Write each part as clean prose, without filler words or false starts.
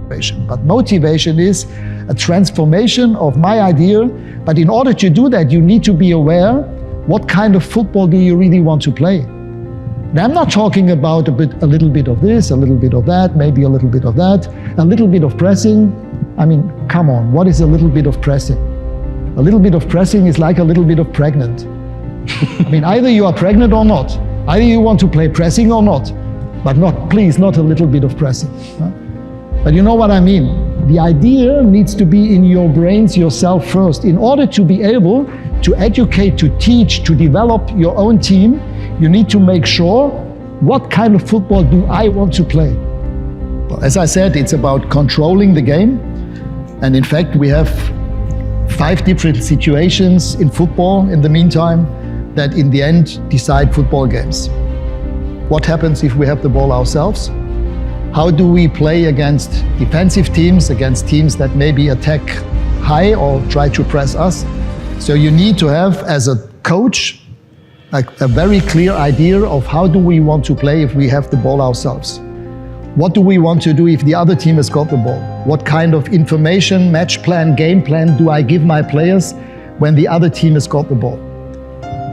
But motivation is a transformation of my idea. But in order to do that, you need to be aware what kind of football do you really want to play. And I'm not talking about a little bit of this, a little bit of that, maybe a little bit of that, a little bit of pressing. I mean, come on, what is a little bit of pressing? A little bit of pressing is like a little bit of pregnant. I mean, either you are pregnant or not. Either you want to play pressing or not. But please, not a little bit of pressing. But you know what I mean? The idea needs to be in your brains yourself first. In order to be able to educate, to teach, to develop your own team, you need to make sure, what kind of football do I want to play? Well, as I said, it's about controlling the game. And in fact, we have 5 different situations in football in the meantime that in the end decide football games. What happens if we have the ball ourselves? How do we play against defensive teams, against teams that maybe attack high or try to press us? So you need to have, as a coach, a very clear idea of how do we want to play if we have the ball ourselves. What do we want to do if the other team has got the ball? What kind of information, match plan, game plan do I give my players when the other team has got the ball?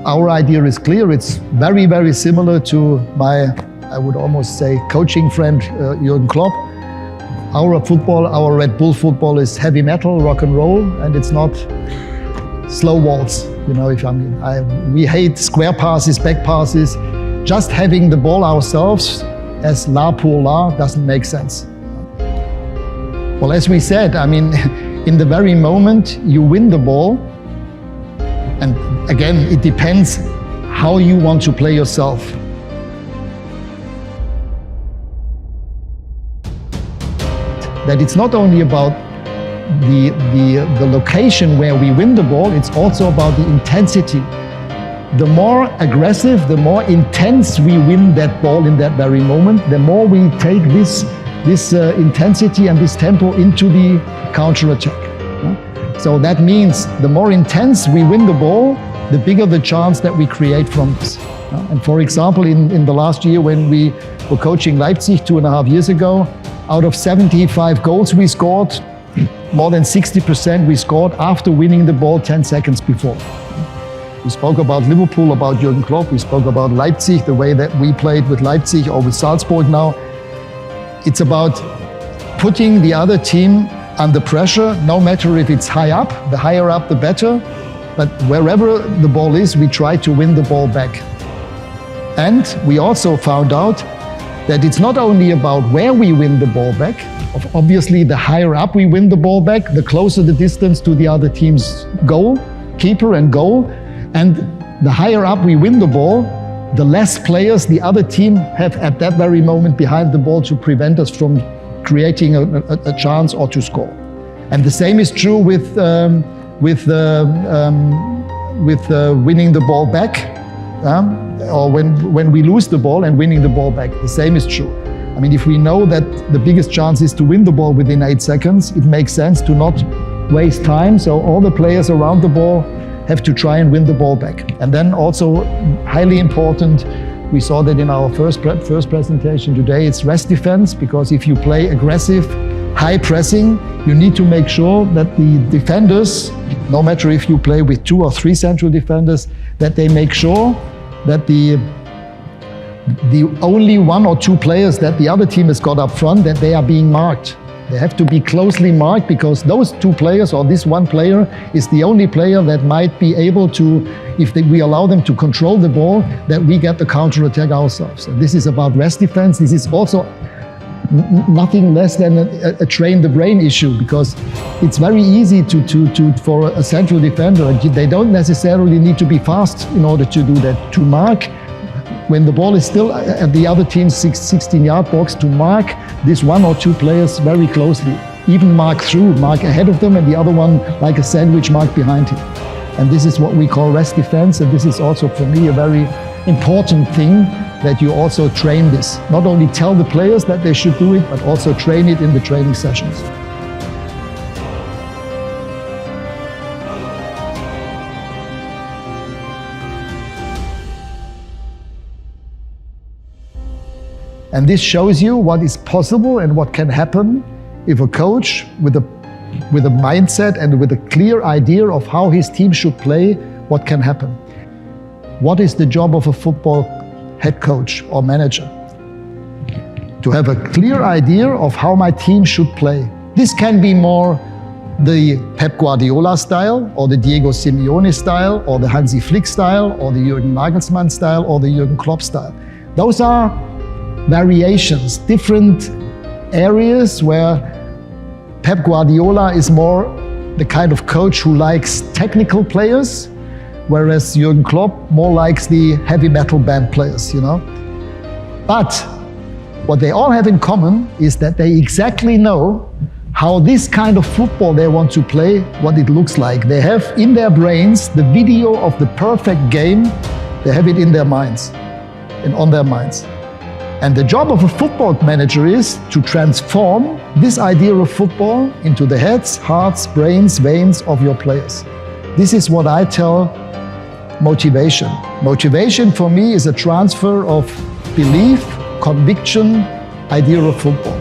Our idea is clear. It's very, very similar to my, I would almost say, coaching friend Jürgen Klopp. Our Red Bull football is heavy metal, rock and roll, and it's not slow waltz. You know, we hate square passes, back passes. Just having the ball ourselves as la pour la doesn't make sense. Well, as we said, I mean, in the very moment you win the ball, and again, it depends how you want to play yourself. That it's not only about the location where we win the ball, it's also about the intensity. The more aggressive, the more intense we win that ball in that very moment, the more we take this intensity and this tempo into the counter-attack. So that means the more intense we win the ball, the bigger the chance that we create from this. And for example, in the last year when we were coaching Leipzig 2.5 years ago, out of 75 goals we scored, more than 60% we scored after winning the ball 10 seconds before. We spoke about Liverpool, about Jürgen Klopp, we spoke about Leipzig, the way that we played with Leipzig or with Salzburg now. It's about putting the other team under pressure, no matter if it's high up, the higher up the better, but wherever the ball is, we try to win the ball back. And we also found out that it's not only about where we win the ball back. Obviously, the higher up we win the ball back, the closer the distance to the other team's goal, keeper and goal. And the higher up we win the ball, the less players the other team have at that very moment behind the ball to prevent us from creating a chance or to score. And the same is true with winning the ball back, or when we lose the ball and winning the ball back. The same is true. I mean, if we know that the biggest chance is to win the ball within 8 seconds, it makes sense to not waste time. So all the players around the ball have to try and win the ball back. And then also highly important, we saw that in our first presentation today, it's rest defense, because if you play aggressive, high pressing, you need to make sure that the defenders, no matter if you play with 2 or 3 central defenders, that they make sure that the only 1 or 2 players that the other team has got up front, that they are being marked. They have to be closely marked, because those 2 players or this 1 player is the only player that might be able to, if we allow them to control the ball, that we get the counter-attack ourselves. And this is about rest defense. This is also nothing less than a train the brain issue, because it's very easy for a central defender. They don't necessarily need to be fast in order to do that, to mark when the ball is still at the other team's 16-yard box, to mark this 1 or 2 players very closely, even mark ahead of them, and the other one like a sandwich mark behind him. And this is what we call rest defense, and this is also for me a very important thing, that you also train this. Not only tell the players that they should do it, but also train it in the training sessions. And this shows you what is possible and what can happen if a coach with a mindset and with a clear idea of how his team should play, what can happen? What is the job of a football head coach or manager? To have a clear idea of how my team should play. This can be more the Pep Guardiola style, or the Diego Simeone style, or the Hansi Flick style, or the Jürgen Nagelsmann style, or the Jürgen Klopp style. Those are variations, different areas where Pep Guardiola is more the kind of coach who likes technical players, whereas Jürgen Klopp more likes the heavy metal band players, you know. But what they all have in common is that they exactly know how this kind of football they want to play, what it looks like. They have in their brains the video of the perfect game. They have it in their minds and on their minds. And the job of a football manager is to transform this idea of football into the heads, hearts, brains, veins of your players. This is what I tell motivation. Motivation for me is a transfer of belief, conviction, idea of football.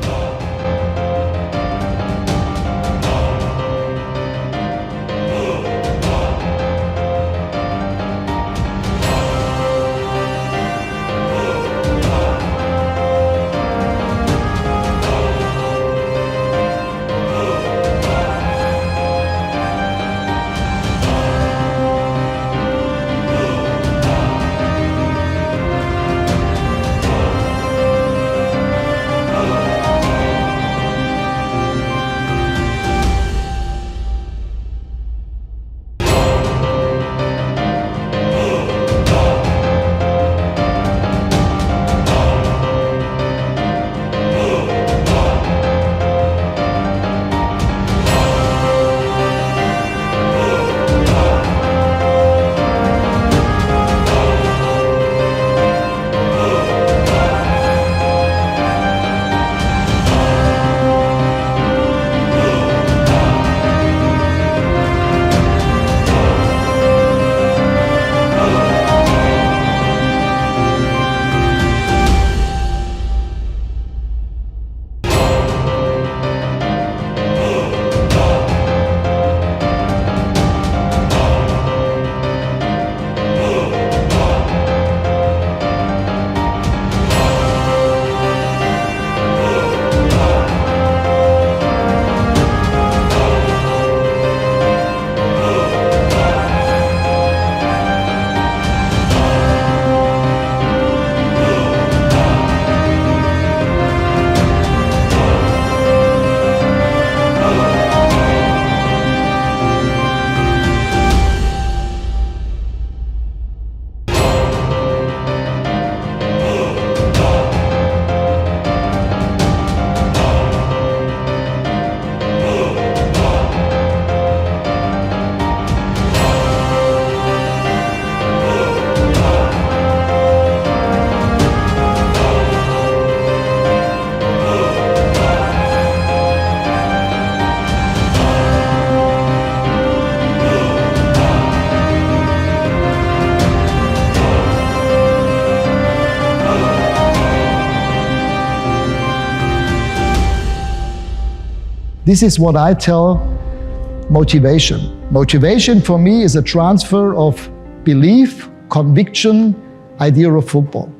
This is what I tell motivation. Motivation for me is a transfer of belief, conviction, idea of football.